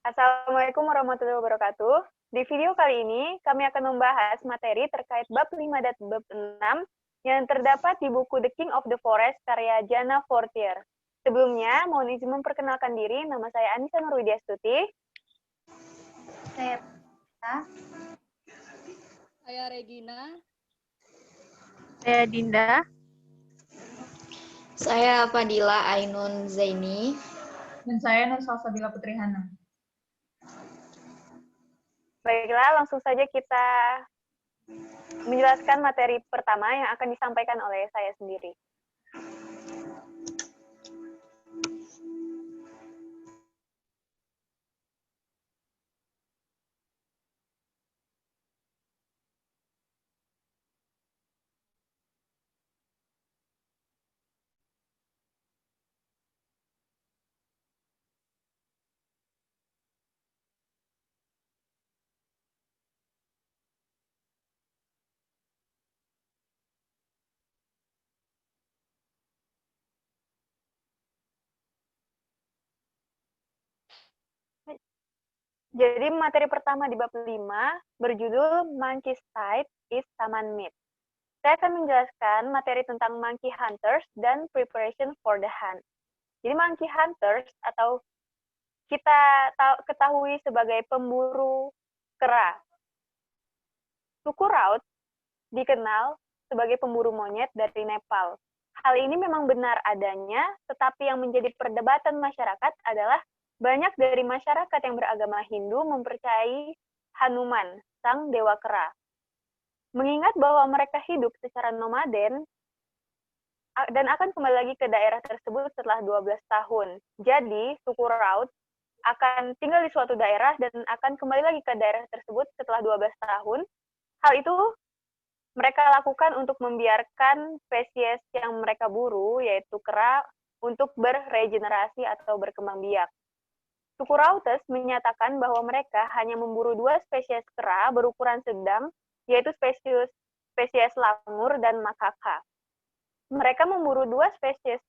Assalamualaikum warahmatullahi wabarakatuh. Di video kali ini, kami akan membahas materi terkait bab 5 dan bab 6 yang terdapat di buku The King of the Forest karya Jana Fortier. Sebelumnya, mohon izin memperkenalkan diri, nama saya Anissa Nurwidiastuti. Saya Regina. Saya Dinda. Saya Fadila Ainun Zaini. Dan saya Nur Salsabila Putri Hana. Baiklah, langsung saja kita menjelaskan materi pertama yang akan disampaikan oleh saya sendiri. Jadi materi pertama di bab 5 berjudul Monkey's Sight is Taman Meat. Saya akan menjelaskan materi tentang monkey hunters dan preparation for the hunt. Jadi monkey hunters atau kita ketahui sebagai pemburu kera. Suku Raut dikenal sebagai pemburu monyet dari Nepal. Hal ini memang benar adanya, tetapi yang menjadi perdebatan masyarakat adalah banyak dari masyarakat yang beragama Hindu mempercayai Hanuman, sang dewa kera. Mengingat bahwa mereka hidup secara nomaden dan akan kembali lagi ke daerah tersebut setelah 12 tahun. Jadi, suku Raut akan tinggal di suatu daerah dan akan kembali lagi ke daerah tersebut setelah 12 tahun. Hal itu mereka lakukan untuk membiarkan spesies yang mereka buru, yaitu kera, untuk berregenerasi atau berkembang biak. Suku Rautes menyatakan bahwa mereka hanya memburu 2 spesies kera berukuran sedang, yaitu spesies langur dan makaka. Mereka memburu 2 spesies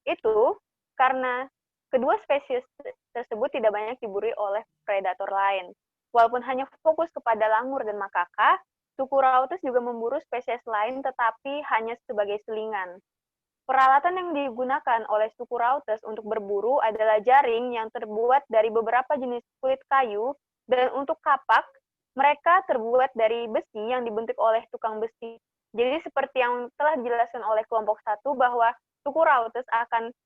itu karena kedua spesies tersebut tidak banyak diburu oleh predator lain. Walaupun hanya fokus kepada langur dan makaka, suku Rautes juga memburu spesies lain tetapi hanya sebagai selingan. Peralatan yang digunakan oleh suku Rautes untuk berburu adalah jaring yang terbuat dari beberapa jenis kulit kayu, dan untuk kapak, mereka terbuat dari besi yang dibentuk oleh tukang besi. Jadi seperti yang telah dijelaskan oleh kelompok 1 bahwa suku Rautes akan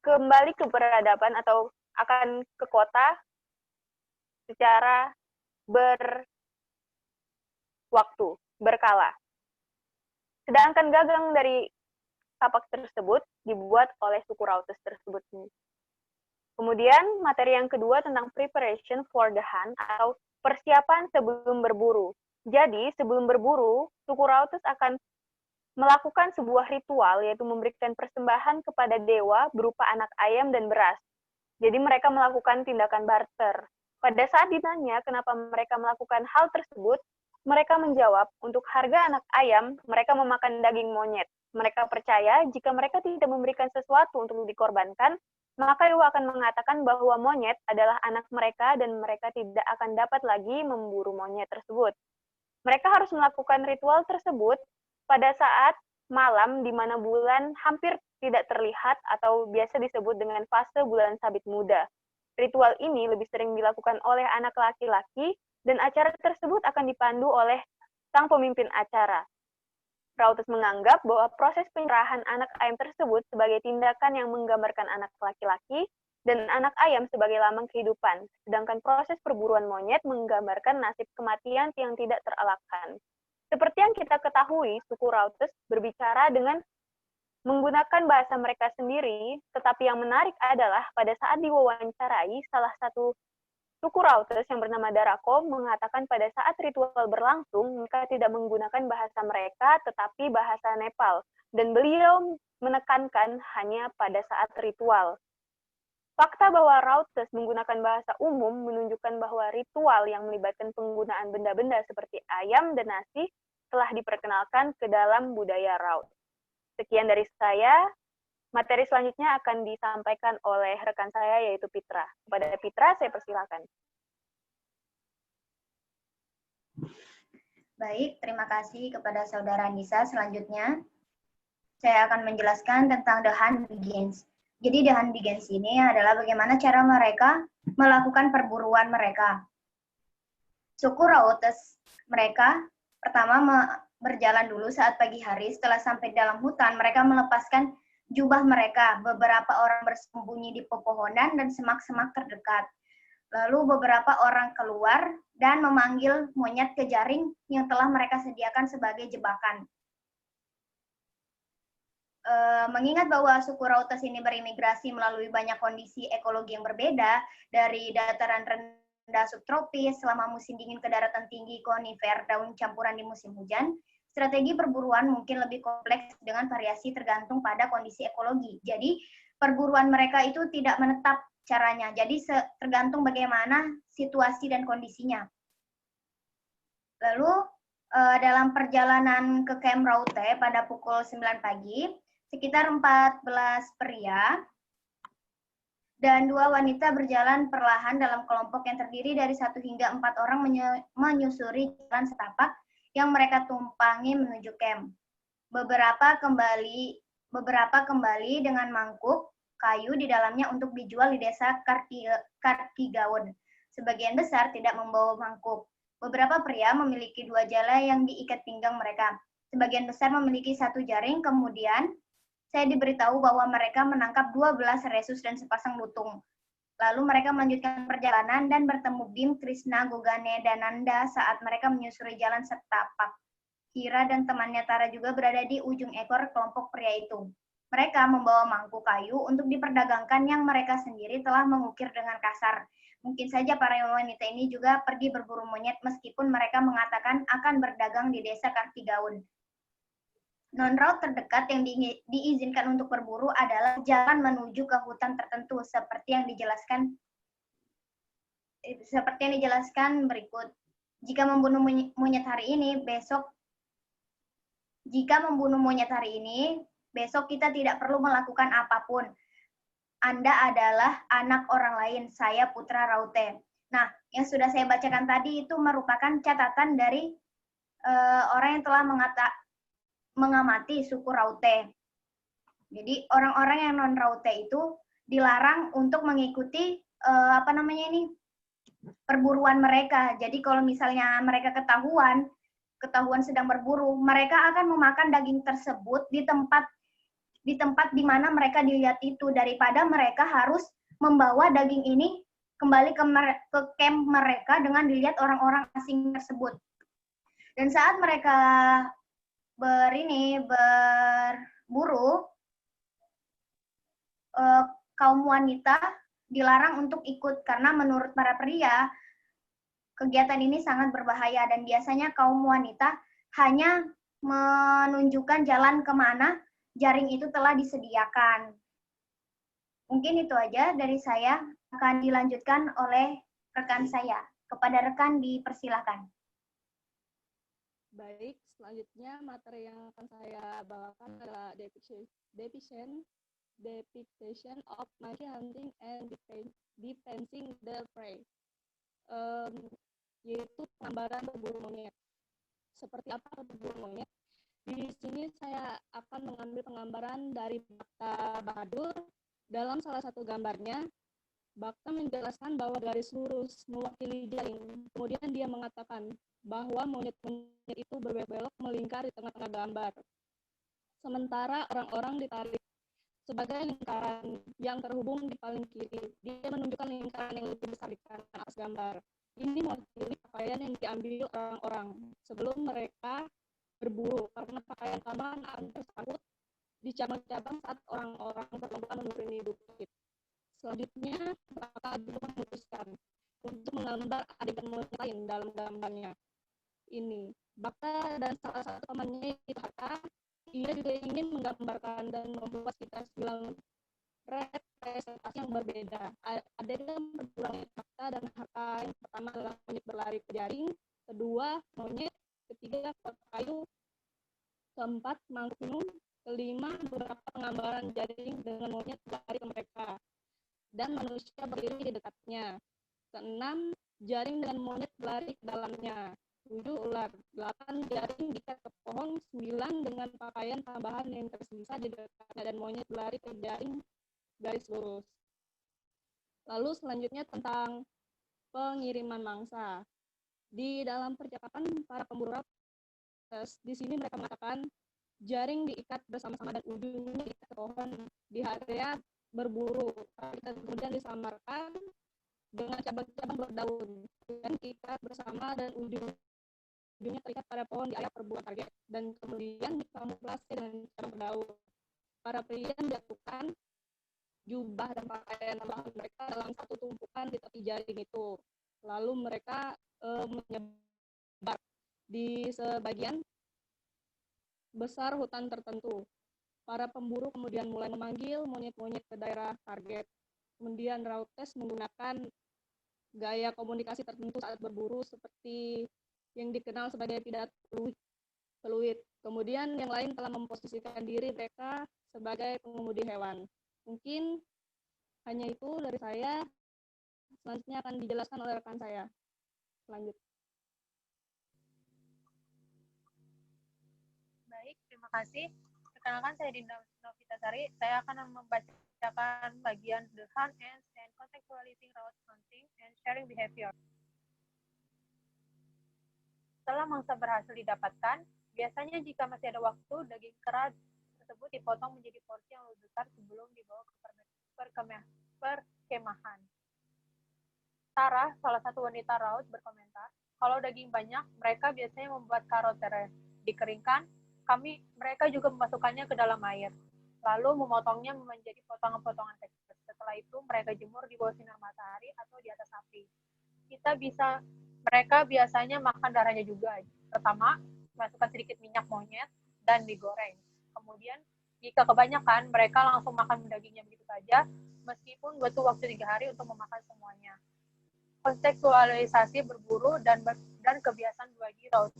kembali ke peradaban atau akan ke kota secara berkala. Sedangkan gagang dari kapak tersebut dibuat oleh suku Rautes tersebut. Kemudian materi yang kedua tentang preparation for the hunt atau persiapan sebelum berburu. Jadi sebelum berburu, suku Rautes akan melakukan sebuah ritual yaitu memberikan persembahan kepada dewa berupa anak ayam dan beras. Jadi mereka melakukan tindakan barter. Pada saat ditanya kenapa mereka melakukan hal tersebut, mereka menjawab untuk harga anak ayam, mereka memakan daging monyet. Mereka percaya jika mereka tidak memberikan sesuatu untuk dikorbankan, maka dewa akan mengatakan bahwa monyet adalah anak mereka dan mereka tidak akan dapat lagi memburu monyet tersebut. Mereka harus melakukan ritual tersebut pada saat malam di mana bulan hampir tidak terlihat atau biasa disebut dengan fase bulan sabit muda. Ritual ini lebih sering dilakukan oleh anak laki-laki dan acara tersebut akan dipandu oleh sang pemimpin acara. Rautes menganggap bahwa proses penyerahan anak ayam tersebut sebagai tindakan yang menggambarkan anak laki-laki dan anak ayam sebagai lambang kehidupan, sedangkan proses perburuan monyet menggambarkan nasib kematian yang tidak terelakkan. Seperti yang kita ketahui, suku Rautes berbicara dengan menggunakan bahasa mereka sendiri, tetapi yang menarik adalah pada saat diwawancarai, salah satu suku Rautes yang bernama Darako mengatakan pada saat ritual berlangsung, mereka tidak menggunakan bahasa mereka, tetapi bahasa Nepal. Dan beliau menekankan hanya pada saat ritual. Fakta bahwa Rautes menggunakan bahasa umum menunjukkan bahwa ritual yang melibatkan penggunaan benda-benda seperti ayam dan nasi telah diperkenalkan ke dalam budaya Raut. Sekian dari saya. Materi selanjutnya akan disampaikan oleh rekan saya, yaitu Pitra. Kepada Pitra, saya persilakan. Baik, terima kasih kepada Saudara Nisa. Selanjutnya, saya akan menjelaskan tentang The Hunt Begins. Jadi The Hunt Begins ini adalah bagaimana cara mereka melakukan perburuan mereka. Suku Rautes mereka pertama berjalan dulu saat pagi hari. Setelah sampai dalam hutan, mereka melepaskan jubah mereka. Beberapa orang bersembunyi di pepohonan dan semak-semak terdekat. Lalu beberapa orang keluar dan memanggil monyet ke jaring yang telah mereka sediakan sebagai jebakan. Mengingat bahwa suku Rautes ini berimigrasi melalui banyak kondisi ekologi yang berbeda, dari dataran rendah subtropis selama musim dingin ke daratan tinggi konifer daun campuran di musim hujan, strategi perburuan mungkin lebih kompleks dengan variasi tergantung pada kondisi ekologi. Jadi perburuan mereka itu tidak menetap caranya, jadi tergantung bagaimana situasi dan kondisinya. Lalu dalam perjalanan ke Camp Raute pada pukul 9 pagi, sekitar 14 pria dan 2 wanita berjalan perlahan dalam kelompok yang terdiri dari 1 hingga 4 orang menyusuri jalan setapak yang mereka tumpangi menuju camp. Beberapa kembali dengan mangkuk kayu di dalamnya untuk dijual di desa Karkigaon. Sebagian besar tidak membawa mangkuk. Beberapa pria memiliki 2 jala yang diikat pinggang mereka. Sebagian besar memiliki 1 jaring. Kemudian saya diberitahu bahwa mereka menangkap 12 resus dan sepasang lutung. Lalu mereka melanjutkan perjalanan dan bertemu Bim, Krishna, Gogane, dan Nanda saat mereka menyusuri jalan setapak. Kira dan temannya Tara juga berada di ujung ekor kelompok pria itu. Mereka membawa mangkuk kayu untuk diperdagangkan yang mereka sendiri telah mengukir dengan kasar. Mungkin saja para wanita ini juga pergi berburu monyet meskipun mereka mengatakan akan berdagang di desa Kartigaon. Non-route terdekat yang diizinkan untuk berburu adalah jalan menuju ke hutan tertentu seperti yang dijelaskan berikut. Jika membunuh monyet hari ini, besok kita tidak perlu melakukan apapun. Anda adalah anak orang lain, saya putra Raute. Nah, yang sudah saya bacakan tadi itu merupakan catatan dari orang yang telah mengamati suku Raute. Jadi orang-orang yang non-Raute itu dilarang untuk mengikuti perburuan mereka. Jadi kalau misalnya mereka ketahuan sedang berburu, mereka akan memakan daging tersebut di tempat di mana mereka dilihat itu, daripada mereka harus membawa daging ini kembali ke camp mereka dengan dilihat orang-orang asing tersebut. Dan saat mereka berburu, kaum wanita dilarang untuk ikut karena menurut para pria kegiatan ini sangat berbahaya dan biasanya kaum wanita hanya menunjukkan jalan kemana jaring itu telah disediakan. Mungkin itu aja dari saya, akan dilanjutkan oleh rekan saya. Kepada rekan dipersilakan. Baik, selanjutnya materi yang akan saya bawakan adalah depiction of monkey hunting and defending the prey. Yaitu penggambaran berburu monyet. Seperti apa berburu monyet? Di sini saya akan mengambil penggambaran dari Bakta Bahadur. Dalam salah satu gambarnya, Bakta menjelaskan bahwa garis lurus mewakili jaring. Kemudian dia mengatakan bahwa monyet-monyet itu berbelok melingkar di tengah-tengah gambar. Sementara orang-orang ditarik sebagai lingkaran yang terhubung di paling kiri. Dia menunjukkan lingkaran yang lebih besar di kanan atas gambar. Ini mewakili pakaian yang diambil orang-orang sebelum mereka berburu, karena pakaian tambahan akan tersangkut di cabang-cabang saat orang-orang berlomba menuruni bukit. Selanjutnya, Bakta memutuskan untuk menggambar adegan monyet lain dalam gambarnya. Ini, Bakta dan salah satu temannya itu Haka, ia juga ingin menggambarkan dan membuat kita bilang representasi yang berbeda. Adegan berkurang Bakta dan Haka. Yang pertama adalah monyet berlari ke jaring, kedua monyet, ketiga kotak kayu, keempat mangkuk minum, Kelima, beberapa penggambaran jaring dengan monyet berlari ke mereka dan manusia berdiri di dekatnya. Keenam, jaring dengan monyet berlari ke dalamnya. 7, ular. 8, jaring diikat ke pohon. 9, dengan pakaian tambahan yang tersisa di dekatnya dan monyet berlari ke jaring garis lurus. Lalu selanjutnya tentang pengiriman mangsa. Di dalam percakapan para pemburu rautes, di sini mereka mengatakan jaring diikat bersama-sama dan ujungnya diikat ke pohon di area berburu. Kemudian disamarkan dengan cabang-cabang berdaun dan diikat bersama dan ujungnya terikat pada pohon di area perburuan target dan kemudian dikamuflase dengan cabang berdaun. Para pria menjatuhkan jubah dan pakaian tambahan mereka dalam satu tumpukan di tepi jaring itu. Lalu mereka menyebar di sebagian besar hutan tertentu. Para pemburu kemudian mulai memanggil monyet-monyet ke daerah target. Kemudian rautes menggunakan gaya komunikasi tertentu saat berburu seperti yang dikenal sebagai pidato peluit. Kemudian yang lain telah memposisikan diri mereka sebagai pengemudi hewan. Mungkin hanya itu dari saya. Selanjutnya akan dijelaskan oleh rekan saya. Lanjut. Baik, terima kasih. Perkenalkan, saya Dinda Novitasari. Saya akan membacakan bagian The Hunt Ends and Contextualizing Route Hunting and Sharing Behavior. Setelah mangsa berhasil didapatkan, biasanya jika masih ada waktu, daging kera tersebut dipotong menjadi porsi yang lebih besar sebelum dibawa ke perkemahan. Sarah, salah satu wanita raut, berkomentar, kalau daging banyak, mereka biasanya membuat karotere. Dikeringkan, mereka juga memasukkannya ke dalam air, lalu memotongnya menjadi potongan-potongan kecil. Setelah itu, mereka jemur di bawah sinar matahari atau di atas api. Mereka biasanya makan darahnya juga. Pertama, masukkan sedikit minyak monyet dan digoreng. Kemudian, jika kebanyakan, mereka langsung makan dagingnya begitu saja, meskipun butuh waktu 3 hari untuk memakan semuanya. Kontekstualisasi berburu dan kebiasaan bagi raut.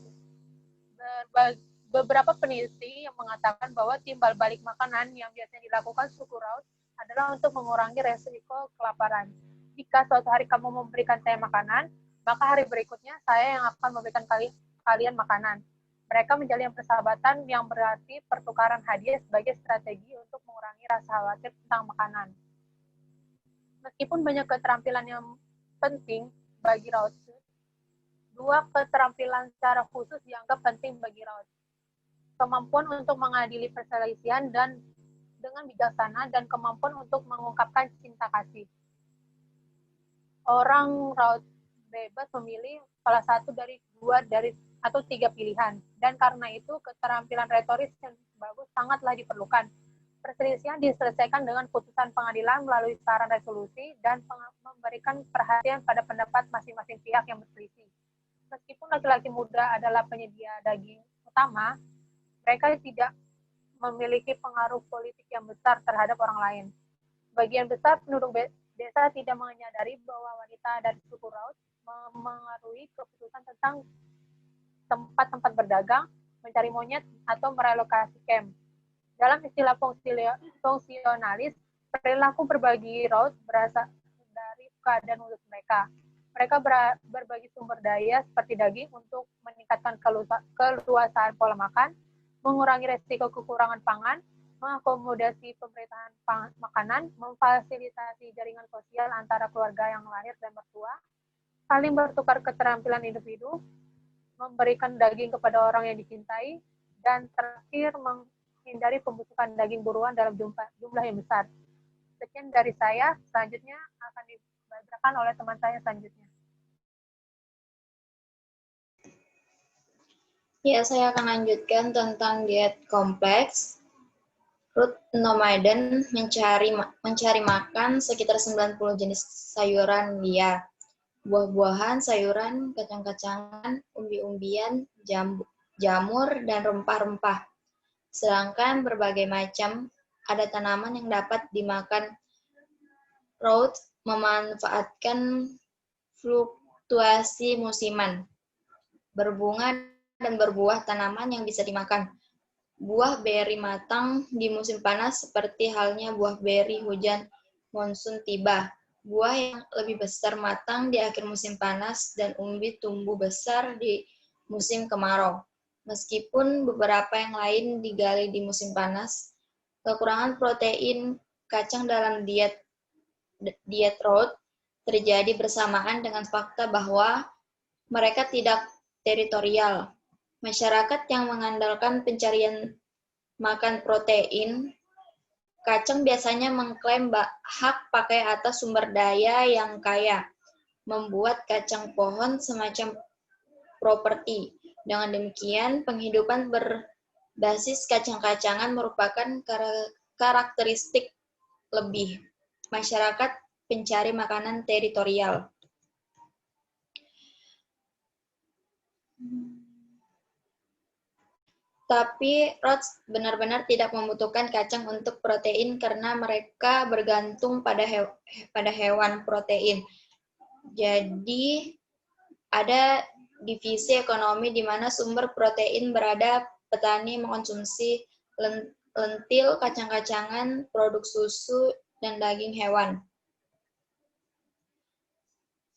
Beberapa peneliti yang mengatakan bahwa timbal balik makanan yang biasanya dilakukan suku raut adalah untuk mengurangi resiko kelaparan. Jika suatu hari kamu memberikan saya makanan, maka hari berikutnya saya yang akan memberikan kalian makanan. Mereka menjalin persahabatan yang berarti pertukaran hadiah sebagai strategi untuk mengurangi rasa khawatir tentang makanan. Meskipun banyak keterampilan yang penting bagi raut, 2 keterampilan secara khusus dianggap penting bagi raut. Kemampuan untuk mengadili perselisihan dan dengan bijaksana dan kemampuan untuk mengungkapkan cinta kasih. Orang raut bebas memilih salah satu dari 2 atau 3 pilihan, dan karena itu keterampilan retoris yang bagus sangatlah diperlukan. Perselisihan diselesaikan dengan putusan pengadilan melalui saran resolusi dan memberikan perhatian pada pendapat masing-masing pihak yang berselisih. Meskipun laki-laki muda adalah penyedia daging utama, mereka tidak memiliki pengaruh politik yang besar terhadap orang lain. Sebagian besar penduduk desa tidak menyadari bahwa wanita dari suku raut memengaruhi keputusan tentang tempat-tempat berdagang, mencari monyet, atau merelokasi kamp. Dalam istilah fungsionalis, perilaku berbagi raut berasal dari keadaan khusus mereka. Mereka berbagi sumber daya seperti daging untuk meningkatkan keluasan pola makan, mengurangi resiko kekurangan pangan, mengakomodasi pemerintahan makanan, memfasilitasi jaringan sosial antara keluarga yang lahir dan mertua, saling bertukar keterampilan individu, memberikan daging kepada orang yang dicintai, dan terakhir menghindari pembusukan daging buruan dalam jumlah yang besar. Sekian dari saya, selanjutnya akan dibacakan oleh teman saya selanjutnya. Ya, saya akan lanjutkan tentang diet kompleks. Ruth Nomaden mencari makan sekitar 90 jenis sayuran liar, buah-buahan, sayuran, kacang-kacangan, umbi-umbian, jamur, dan rempah-rempah. Sedangkan berbagai macam ada tanaman yang dapat dimakan. Ruth memanfaatkan fluktuasi musiman, berbunga dan berbuah tanaman yang bisa dimakan. buah beri matang di musim panas seperti halnya buah beri hujan monsun tiba. Buah yang lebih besar matang di akhir musim panas dan umbi tumbuh besar di musim kemarau. Meskipun beberapa yang lain digali di musim panas, kekurangan protein kacang dalam diet Roth terjadi bersamaan dengan fakta bahwa mereka tidak teritorial. Masyarakat yang mengandalkan pencarian makan protein kacang biasanya mengklaim hak pakai atas sumber daya yang kaya, membuat kacang pohon semacam properti. Dengan demikian, penghidupan berbasis kacang-kacangan merupakan karakteristik lebih masyarakat pencari makanan teritorial. Tapi Roth benar-benar tidak membutuhkan kacang untuk protein karena mereka bergantung pada hewan protein. Jadi ada divisi ekonomi di mana sumber protein berada, petani mengkonsumsi lentil, kacang-kacangan, produk susu, dan daging hewan.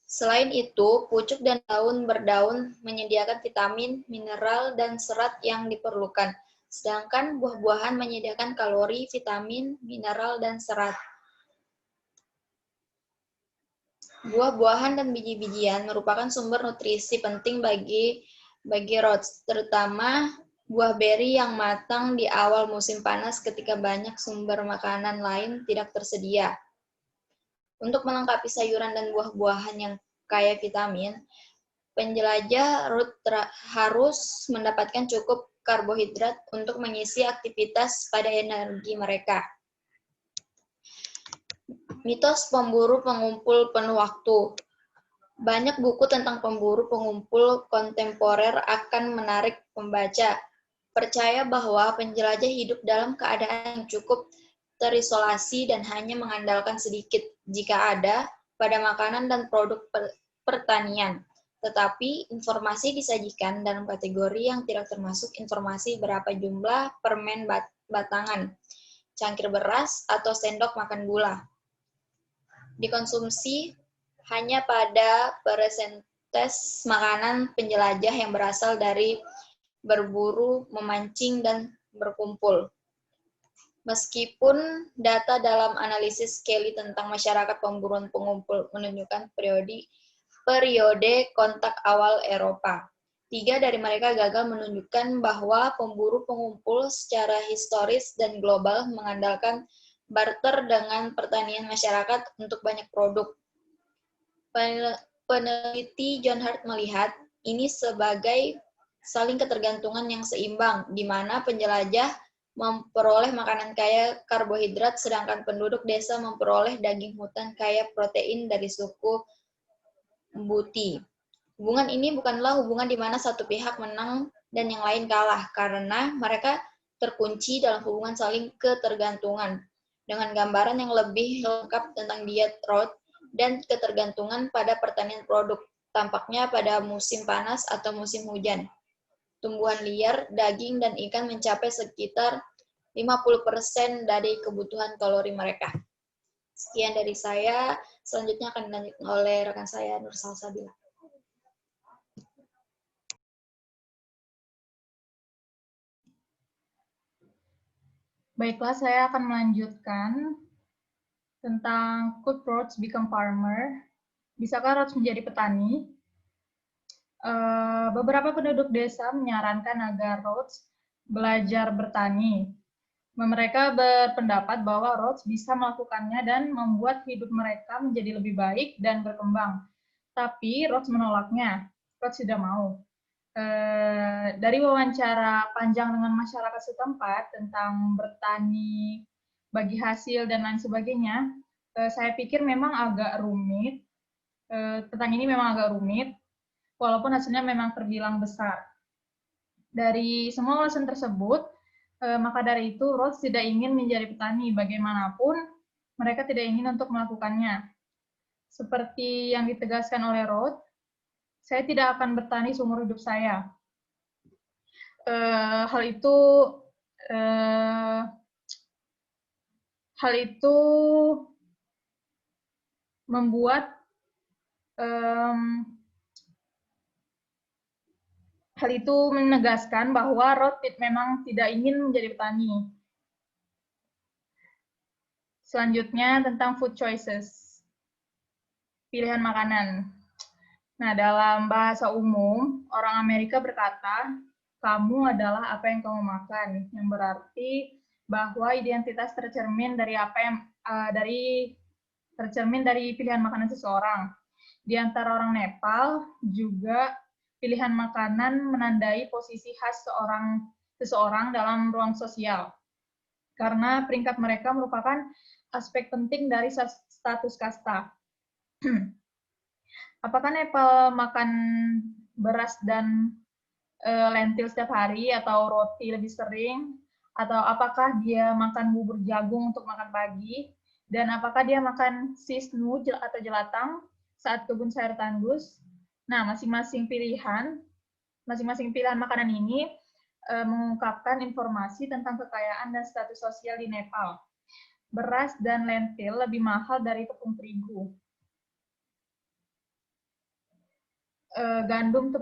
Selain itu, pucuk dan daun berdaun menyediakan vitamin, mineral, dan serat yang diperlukan, sedangkan buah-buahan menyediakan kalori, vitamin, mineral, dan serat. Buah-buahan dan biji-bijian merupakan sumber nutrisi penting bagi Roth, terutama buah beri yang matang di awal musim panas ketika banyak sumber makanan lain tidak tersedia. Untuk melengkapi sayuran dan buah-buahan yang kaya vitamin, penjelajah Roth harus mendapatkan cukup karbohidrat untuk mengisi aktivitas pada energi mereka. Mitos pemburu pengumpul penuh waktu. Banyak buku tentang pemburu pengumpul kontemporer akan menarik pembaca. Percaya bahwa penjelajah hidup dalam keadaan yang cukup terisolasi dan hanya mengandalkan sedikit, jika ada, pada makanan dan produk pertanian. Tetapi informasi disajikan dalam kategori yang tidak termasuk informasi berapa jumlah permen batangan, cangkir beras, atau sendok makan gula. Dikonsumsi hanya pada persentase makanan penjelajah yang berasal dari berburu, memancing, dan berkumpul. Meskipun data dalam analisis Kelly tentang masyarakat pemburuan pengumpul menunjukkan periode kontak awal Eropa, 3 dari mereka gagal menunjukkan bahwa pemburu pengumpul secara historis dan global mengandalkan barter dengan pertanian masyarakat untuk banyak produk. Peneliti John Hart melihat ini sebagai saling ketergantungan yang seimbang, di mana penjelajah memperoleh makanan kaya karbohidrat, sedangkan penduduk desa memperoleh daging hutan kaya protein dari suku Mbuti. Hubungan ini bukanlah hubungan di mana satu pihak menang dan yang lain kalah, karena mereka terkunci dalam hubungan saling ketergantungan. Dengan gambaran yang lebih lengkap tentang diet Roth dan ketergantungan pada pertanian produk, tampaknya pada musim panas atau musim hujan, tumbuhan liar, daging, dan ikan mencapai sekitar 50% dari kebutuhan kalori mereka. Sekian dari saya, selanjutnya akan dilanjutkan oleh rekan saya, Nur Salsabila. Baiklah, saya akan melanjutkan tentang could Rhodes become farmer? Bisakah Rhodes menjadi petani? Beberapa penduduk desa menyarankan agar Rhodes belajar bertani. Mereka berpendapat bahwa Rhodes bisa melakukannya dan membuat hidup mereka menjadi lebih baik dan berkembang. Tapi Rhodes menolaknya. Rhodes tidak mau. Dari wawancara panjang dengan masyarakat setempat tentang bertani, bagi hasil, dan lain sebagainya, saya pikir memang agak rumit. Tentang ini memang agak rumit, walaupun hasilnya memang terbilang besar. Dari semua alasan tersebut, maka dari itu Rhodes tidak ingin menjadi petani. Bagaimanapun, mereka tidak ingin untuk melakukannya. Seperti yang ditegaskan oleh Rhodes, saya tidak akan bertani seumur hidup saya. Hal itu Hal itu membuat hal itu menegaskan bahwa Roth memang tidak ingin menjadi petani. Selanjutnya tentang food choices, pilihan makanan. Nah, dalam bahasa umum, orang Amerika berkata, kamu adalah apa yang kamu makan, yang berarti bahwa identitas tercermin dari tercermin dari pilihan makanan seseorang. Di antara orang Nepal juga pilihan makanan menandai posisi khas seseorang dalam ruang sosial. Karena peringkat mereka merupakan aspek penting dari status kasta. Apakah Nepal makan beras dan lentil setiap hari atau roti lebih sering? Atau apakah dia makan bubur jagung untuk makan pagi? Dan apakah dia makan sisnu atau jelatang saat kebun sayur tandus? Nah, masing-masing pilihan makanan ini mengungkapkan informasi tentang kekayaan dan status sosial di Nepal. Beras dan lentil lebih mahal dari tepung terigu. Gandum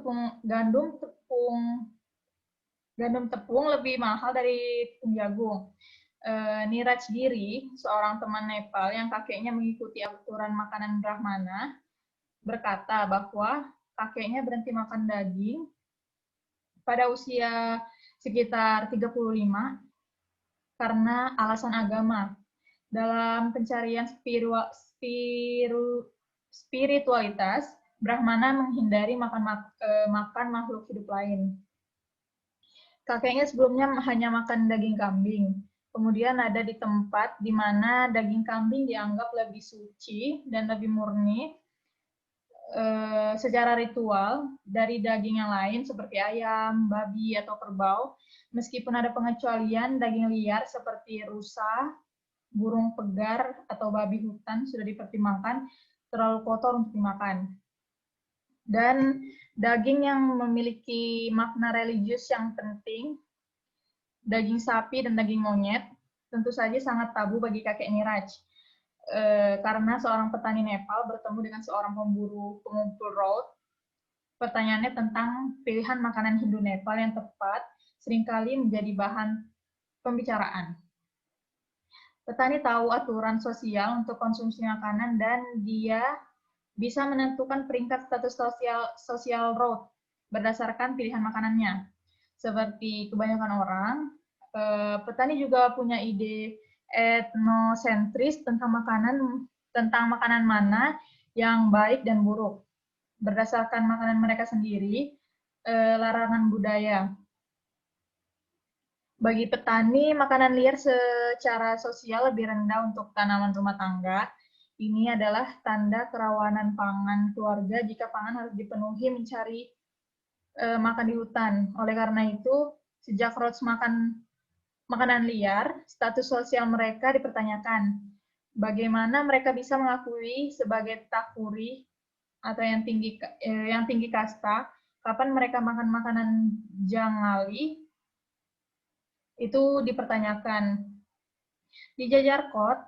tepung lebih mahal dari tepung jagung. Niraj Giri, seorang teman Nepal yang kakeknya mengikuti aturan makanan Brahmana, berkata bahwa kakeknya berhenti makan daging pada usia sekitar 35 karena alasan agama. Dalam pencarian spiritualitas, Brahmana menghindari makan makhluk hidup lain. Kakeknya sebelumnya hanya makan daging kambing. Kemudian ada di tempat di mana daging kambing dianggap lebih suci dan lebih murni secara ritual dari daging yang lain seperti ayam, babi, atau kerbau. Meskipun ada pengecualian, daging liar seperti rusa, burung pegar, atau babi hutan sudah dipertimbangkan terlalu kotor untuk dimakan. Dan daging yang memiliki makna religius yang penting, daging sapi dan daging monyet, tentu saja sangat tabu bagi kakek Niraj. Karena seorang petani Nepal bertemu dengan seorang pemburu pengumpul Roth. Pertanyaannya tentang pilihan makanan Hindu Nepal yang tepat seringkali menjadi bahan pembicaraan. Petani tahu aturan sosial untuk konsumsi makanan dan dia bisa menentukan peringkat status sosial Roth berdasarkan pilihan makanannya. Seperti kebanyakan orang, petani juga punya ide etnosentris tentang makanan mana yang baik dan buruk. Berdasarkan makanan mereka sendiri, larangan budaya. Bagi petani, makanan liar secara sosial lebih rendah untuk tanaman rumah tangga. Ini adalah tanda kerawanan pangan keluarga jika pangan harus dipenuhi mencari makan di hutan. Oleh karena itu, sejak Roth makan makanan liar, status sosial mereka dipertanyakan. Bagaimana mereka bisa mengakui sebagai takuri atau yang tinggi kasta, kapan mereka makan makanan jangali, itu dipertanyakan. Di Jajarkot,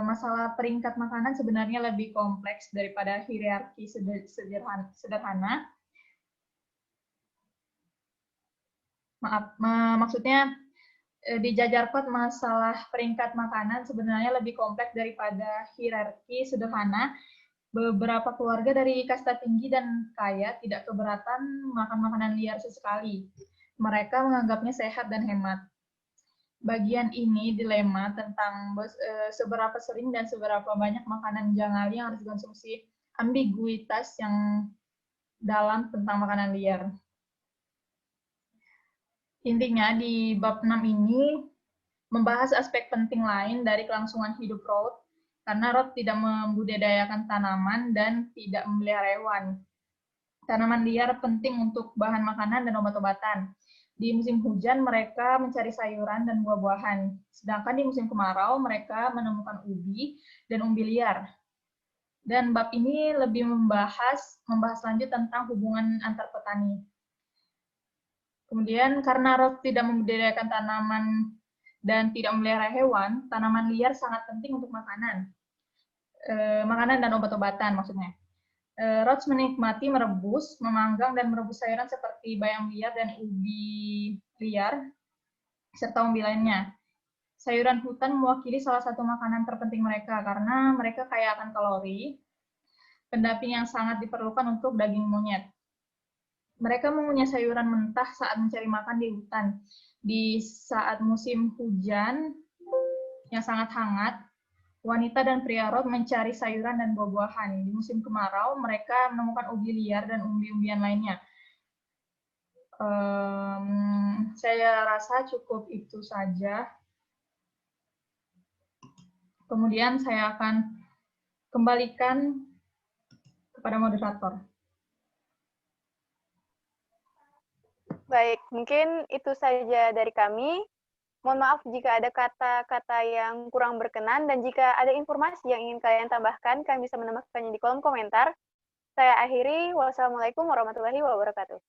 masalah peringkat makanan sebenarnya lebih kompleks daripada hierarki sederhana. Maksudnya di Jajarkot masalah peringkat makanan sebenarnya lebih kompleks daripada hierarki sederhana. Beberapa keluarga dari kasta tinggi dan kaya tidak keberatan makan makanan liar sesekali. Mereka menganggapnya sehat dan hemat. Bagian ini dilema tentang seberapa sering dan seberapa banyak makanan jangali yang harus dikonsumsi, ambiguitas yang dalam tentang makanan liar. Intinya, di bab 6 ini membahas aspek penting lain dari kelangsungan hidup Roth, karena Roth tidak membudidayakan tanaman dan tidak memelihara hewan. Tanaman liar penting untuk bahan makanan dan obat-obatan. Di musim hujan, mereka mencari sayuran dan buah-buahan. Sedangkan di musim kemarau, mereka menemukan ubi dan umbi liar. Dan bab ini lebih membahas lanjut tentang hubungan antar petani. Kemudian, karena Roth tidak membudidayakan tanaman dan tidak memelihara hewan, tanaman liar sangat penting untuk makanan. Makanan dan obat-obatan maksudnya. Roach menikmati merebus, memanggang, dan merebus sayuran seperti bayam liar dan ubi liar, serta umbi lainnya. Sayuran hutan mewakili salah satu makanan terpenting mereka karena mereka kaya akan kalori, pendamping yang sangat diperlukan untuk daging monyet. Mereka mengunyah sayuran mentah saat mencari makan di hutan. Di saat musim hujan yang sangat hangat, wanita dan pria roach mencari sayuran dan buah-buahan. Di musim kemarau, mereka menemukan ubi liar dan umbi-umbian lainnya. Saya rasa cukup itu saja. Kemudian saya akan kembalikan kepada moderator. Baik, mungkin itu saja dari kami. Mohon maaf jika ada kata-kata yang kurang berkenan, dan jika ada informasi yang ingin kalian tambahkan, kalian bisa menambahkannya di kolom komentar. Saya akhiri, wassalamualaikum warahmatullahi wabarakatuh.